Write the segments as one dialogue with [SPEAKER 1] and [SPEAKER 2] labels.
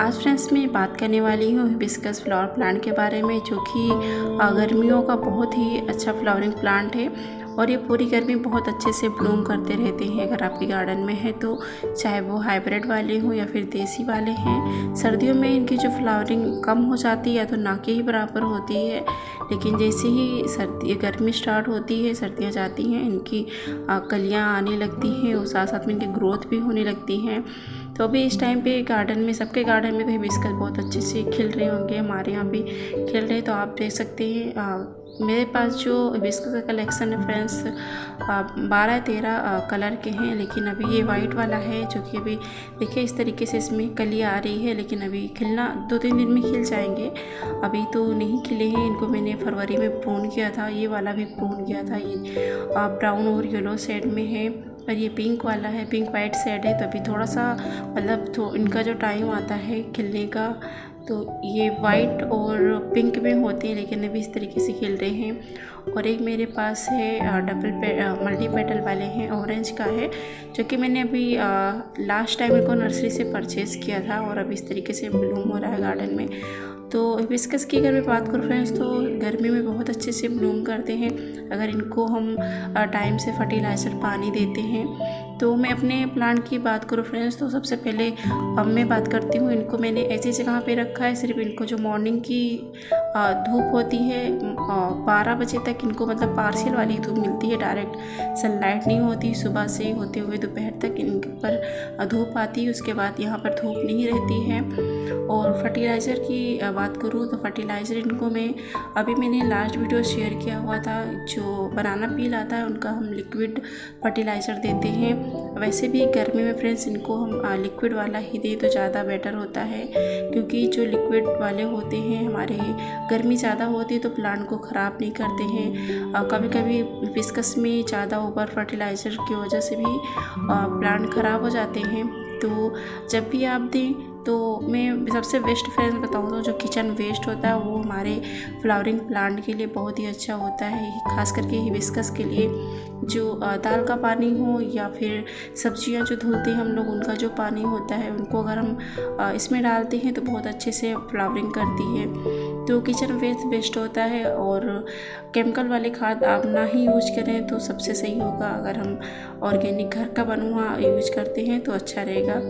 [SPEAKER 1] आज फ्रेंड्स मैं बात करने वाली हूँ हिबिस्कस फ्लावर प्लांट के बारे में, जो कि गर्मियों का बहुत ही अच्छा फ्लावरिंग प्लांट है और ये पूरी गर्मी बहुत अच्छे से ब्लूम करते रहते हैं। अगर आपके गार्डन में है तो चाहे वो हाइब्रिड वाले हों या फिर देसी वाले हैं। सर्दियों में इनकी जो फ्लावरिंग कम हो जाती है या तो ना के ही बराबर होती है, लेकिन जैसे ही गर्मी स्टार्ट होती है, सर्दियाँ जाती हैं, इनकी कलियाँ आने लगती हैं और साथ साथ में इनकी ग्रोथ भी होने लगती हैं। तो अभी इस टाइम पे गार्डन में, सबके गार्डन में तो हिबिस्कस बहुत अच्छे से खिल रहे होंगे, हमारे यहाँ भी खिल रहे हैं। तो आप देख सकते हैं मेरे पास जो हिबिस्कस का कलेक्शन है फ्रेंड्स 12-13 कलर के हैं, लेकिन अभी ये वाइट वाला है जो कि अभी देखिए इस तरीके से इसमें कली आ रही है, लेकिन अभी खिलना 2-3 दिन में खिल जाएंगे। अभी तो नहीं खिले हैं, इनको मैंने फरवरी में प्रून किया था। ये वाला भी प्रून किया था, ये ब्राउन और येलो शेड में है और ये पिंक वाला है, पिंक वाइट शेड है। तो अभी थोड़ा सा मतलब तो इनका जो टाइम आता है खिलने का, तो ये वाइट और पिंक में होते हैं, लेकिन अभी इस तरीके से खिल रहे हैं। और एक मेरे पास है मल्टी पेटल वाले हैं, ऑरेंज का है, जो कि मैंने अभी लास्ट टाइम इनको नर्सरी से परचेज़ किया था और अभी इस तरीके से ब्लूम हो रहा है गार्डन में। तो हिबिस्कस की अगर मैं बात करूँ फ्रेंड्स, तो गर्मी में बहुत अच्छे से ब्लूम करते हैं अगर इनको हम टाइम से फर्टिलाइज़र पानी देते हैं। तो मैं अपने प्लांट की बात करूँ फ्रेंड्स, तो सबसे पहले अब मैं बात करती हूँ, इनको मैंने ऐसी जगह पे रखा है। सिर्फ इनको जो मॉर्निंग की धूप होती है 12 बजे तक इनको मतलब पार्शियल वाली धूप मिलती है, डायरेक्ट सनलाइट नहीं होती। सुबह से होते हुए दोपहर तक इनके ऊपर धूप आती है, उसके बाद यहाँ पर धूप नहीं रहती है। और फर्टिलाइज़र की बात करूँ तो फर्टिलाइज़र इनको मैंने लास्ट वीडियो शेयर किया हुआ था, जो बनाना पील आता है उनका हम लिक्विड फर्टिलाइज़र देते हैं। वैसे भी गर्मी में फ्रेंड्स इनको हम लिक्विड वाला ही दें तो ज़्यादा बेटर होता है, क्योंकि जो लिक्विड वाले होते हैं हमारे गर्मी ज़्यादा होती है तो प्लांट को ख़राब नहीं करते हैं। कभी कभी हिबिस्कस में ज़्यादा ओवर फर्टिलाइज़र की वजह से भी प्लांट ख़राब हो जाते हैं। तो जब भी आप दें तो मैं सबसे बेस्ट फ्रेंड्स बताऊँ तो जो किचन वेस्ट होता है वो हमारे फ्लावरिंग प्लांट के लिए बहुत ही अच्छा होता है, खास करके हिबिस्कस के लिए। जो दाल का पानी हो या फिर सब्जियां जो धुलते हैं हम लोग, उनका जो पानी होता है उनको अगर हम इसमें डालते हैं तो बहुत अच्छे से फ्लावरिंग करती है। तो किचन वेस्ट बेस्ट होता है और केमिकल वाले खाद आप ना ही यूज करें तो सबसे सही होगा। अगर हम ऑर्गेनिक घर का बना हुआ यूज करते हैं तो अच्छा रहेगा।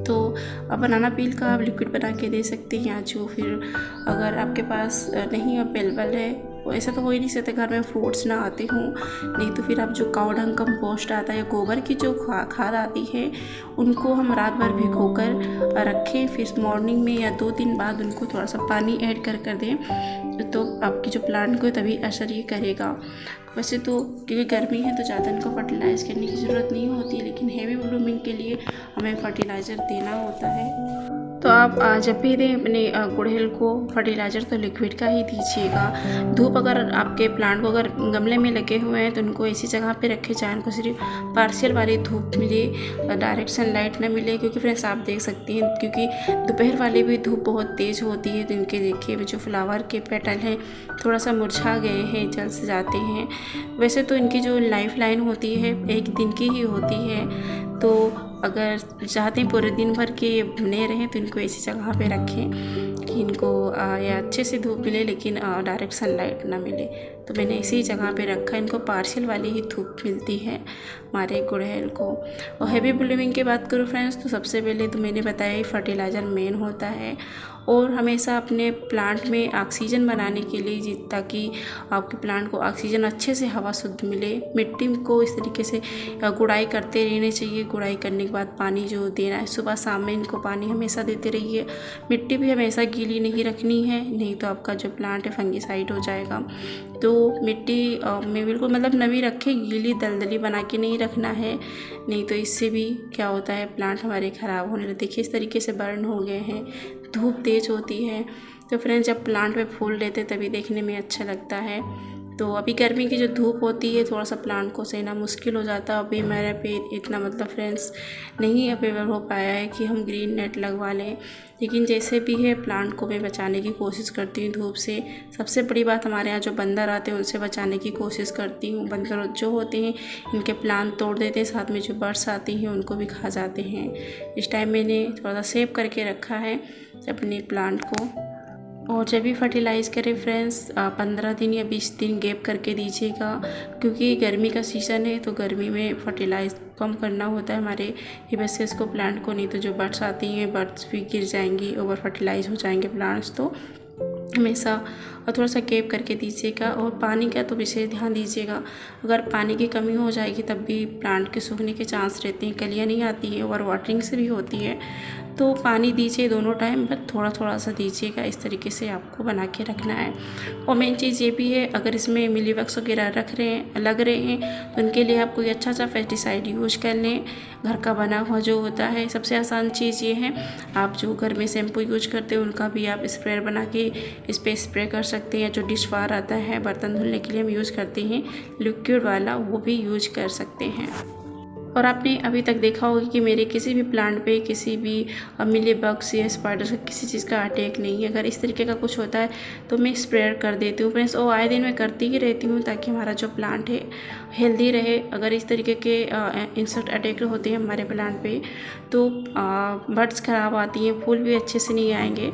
[SPEAKER 1] तो बनाना पील का आप लिक्विड बना के दे सकते हैं, या जो फिर अगर आपके पास नहीं अवेलेबल है, ऐसा तो हो ही नहीं सकता घर में फ्रूट्स ना आते हों, नहीं तो फिर आप जो काऊ डंग कंपोस्ट आता है, गोबर की जो खाद आती है, उनको हम रात भर भिगोकर रखें, फिर मॉर्निंग में या 2 दिन बाद उनको थोड़ा सा पानी ऐड कर दें, तो आपकी जो प्लांट को तभी असर ये करेगा। वैसे तो क्योंकि गर्मी है तो ज़्यादा इनको फर्टिलाइज़ करने की ज़रूरत नहीं होती, लेकिन हेवी ब्लूमिंग के लिए हमें फर्टिलाइज़र देना होता है। तो आप जब भी दें अपने गुड़हल को फर्टिलाइज़र तो लिक्विड का ही दीजिएगा। धूप अगर आपके प्लांट को अगर गमले में लगे हुए हैं तो उनको ऐसी जगह पे रखें जहाँ उनको सिर्फ पार्शियल वाली धूप मिले, डायरेक्ट सनलाइट ना मिले, क्योंकि फ्रेंड्स आप देख सकती हैं क्योंकि दोपहर वाली भी धूप बहुत तेज़ होती है। तो इनके देखिए जो फ्लावर के पेटल हैं थोड़ा सा मुरझा गए हैं, जल से जाते हैं। वैसे तो इनकी जो लाइफ लाइन होती है 1 दिन की ही होती है, तो अगर चाहते हैं पूरे दिन भर के बने रहें तो इनको ऐसी जगह पे रखें कि इनको या अच्छे से धूप मिले लेकिन डायरेक्ट सनलाइट ना मिले। तो मैंने इसी जगह पे रखा, इनको पार्शियल वाली ही धूप मिलती है हमारे गुड़हल को। और हेवी ब्लूमिंग की बात करूँ फ्रेंड्स, तो सबसे पहले तो मैंने बताया फर्टिलाइज़र मेन होता है, और हमेशा अपने प्लांट में ऑक्सीजन बनाने के लिए, ताकि आपके प्लांट को ऑक्सीजन अच्छे से हवा शुद्ध मिले, मिट्टी को इस तरीके से गुड़ाई करते रहने चाहिए। गुड़ाई करने के बाद पानी जो देना है सुबह शाम में इनको पानी हमेशा देते रहिए। मिट्टी भी हमेशा गीली नहीं रखनी है, नहीं तो आपका जो प्लांट है फंगीसाइड हो जाएगा। तो मिट्टी में बिल्कुल मतलब नमी रखें, गीली दलदली बना के नहीं रखना है, नहीं तो इससे भी क्या होता है प्लांट हमारे ख़राब होने लगते। देखिए इस तरीके से बर्न हो गए हैं, धूप तेज़ होती है। तो फ्रेंड्स जब प्लांट में फूल लेते तभी देखने में अच्छा लगता है। तो अभी गर्मी की जो धूप होती है थोड़ा सा प्लांट को सहना मुश्किल हो जाता है। अभी मेरे पे इतना मतलब फ्रेंड्स नहीं अवेलेबल हो पाया है कि हम ग्रीन नेट लगवा लें, लेकिन जैसे भी है प्लांट को मैं बचाने की कोशिश करती हूँ धूप से। सबसे बड़ी बात हमारे यहाँ जो बंदर आते हैं उनसे बचाने की कोशिश करती हूँ। बंदर जो होते हैं इनके प्लांट तोड़ देते हैं, साथ में जो बर्ड्स आती हैं उनको भी खा जाते हैं। इस टाइम मैंने थोड़ा सा सेव करके रखा है अपने प्लांट को। और जब भी फर्टिलाइज़ करें फ्रेंड्स 15 दिन या 20 दिन गैप करके दीजिएगा, क्योंकि गर्मी का सीज़न है तो गर्मी में फर्टिलाइज़ कम करना होता है हमारे हिबिस्कस को प्लांट को, नहीं तो जो बर्ड्स आती हैं बर्ड्स भी गिर जाएंगी, ओवर फर्टिलाइज़ हो जाएंगे प्लांट्स। तो हमेशा और थोड़ा सा गैप करके दीजिएगा। और पानी का तो विशेष ध्यान दीजिएगा, अगर पानी की कमी हो जाएगी तब भी प्लांट के सूखने के चांस रहते हैं, कलियाँ नहीं आती हैं, ओवर वाटरिंग से भी होती है। तो पानी दीजिए दोनों टाइम, बस थोड़ा थोड़ा सा दीजिएगा। इस तरीके से आपको बना के रखना है। और मेन चीज़ ये भी है, अगर इसमें मिलीबग्स वगैरह लग रहे हैं तो उनके लिए आप कोई अच्छा सा पेस्टिसाइड यूज कर लें, घर का बना हुआ जो होता है। सबसे आसान चीज़ ये है, आप जो घर में शैम्पू यूज करते हैं उनका भी आप स्प्रे बना के इस पर स्प्रे कर सकते हैं। जो डिश बार आता है बर्तन धुलने के लिए हम यूज़ करते हैं लिक्विड वाला, वो भी यूज कर सकते हैं। और आपने अभी तक देखा होगा कि मेरे किसी भी प्लांट पे किसी भी मिलीबग्स या स्पाइडर्स का किसी चीज़ का अटैक नहीं है। अगर इस तरीके का कुछ होता है तो मैं स्प्रे कर देती हूँ फ्रेंड्स, और आए दिन मैं करती ही रहती हूँ ताकि हमारा जो प्लांट है हेल्दी रहे। अगर इस तरीके के इंसेक्ट अटैक होते हैं हमारे प्लांट पे तो बर्ड्स ख़राब आती हैं, फूल भी अच्छे से नहीं आएंगे।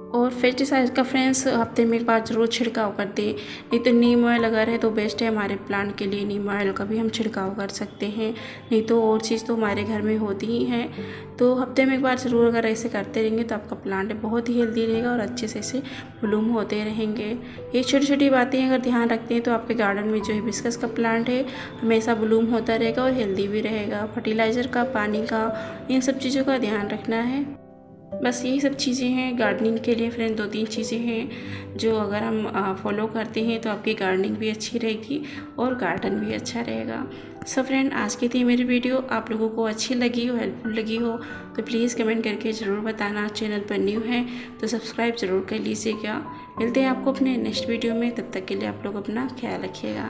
[SPEAKER 1] और पेस्टिसाइड का फ्रेंड्स हफ्ते में एक बार ज़रूर छिड़काव कर दें, नहीं तो नीम ऑयल अगर है तो बेस्ट है हमारे प्लांट के लिए। नीम ऑयल का भी हम छिड़काव कर सकते हैं, नहीं तो और चीज़ तो हमारे घर में होती ही है। तो हफ्ते में एक बार ज़रूर अगर ऐसे करते रहेंगे तो आपका प्लांट बहुत ही हेल्दी रहेगा और अच्छे से ऐसे ब्लूम होते रहेंगे। ये छोटी छोटी बातें अगर ध्यान रखते हैं तो आपके गार्डन में जो हिबिस्कस का प्लांट है हमेशा ब्लूम होता रहेगा और हेल्दी भी रहेगा। फर्टिलाइज़र का, पानी का, इन सब चीज़ों का ध्यान रखना है। बस यही सब चीज़ें हैं गार्डनिंग के लिए फ्रेंड। 2-3 चीज़ें हैं जो अगर हम फॉलो करते हैं तो आपकी गार्डनिंग भी अच्छी रहेगी और गार्डन भी अच्छा रहेगा। सो फ्रेंड, आज की थी मेरी वीडियो, आप लोगों को अच्छी लगी हो, हेल्पफुल लगी हो तो प्लीज़ कमेंट करके ज़रूर बताना। चैनल पर न्यू है तो सब्सक्राइब ज़रूर कर लीजिएगा। मिलते हैं आपको अपने नेक्स्ट वीडियो में, तब तक के लिए आप लोग अपना ख्याल रखिएगा।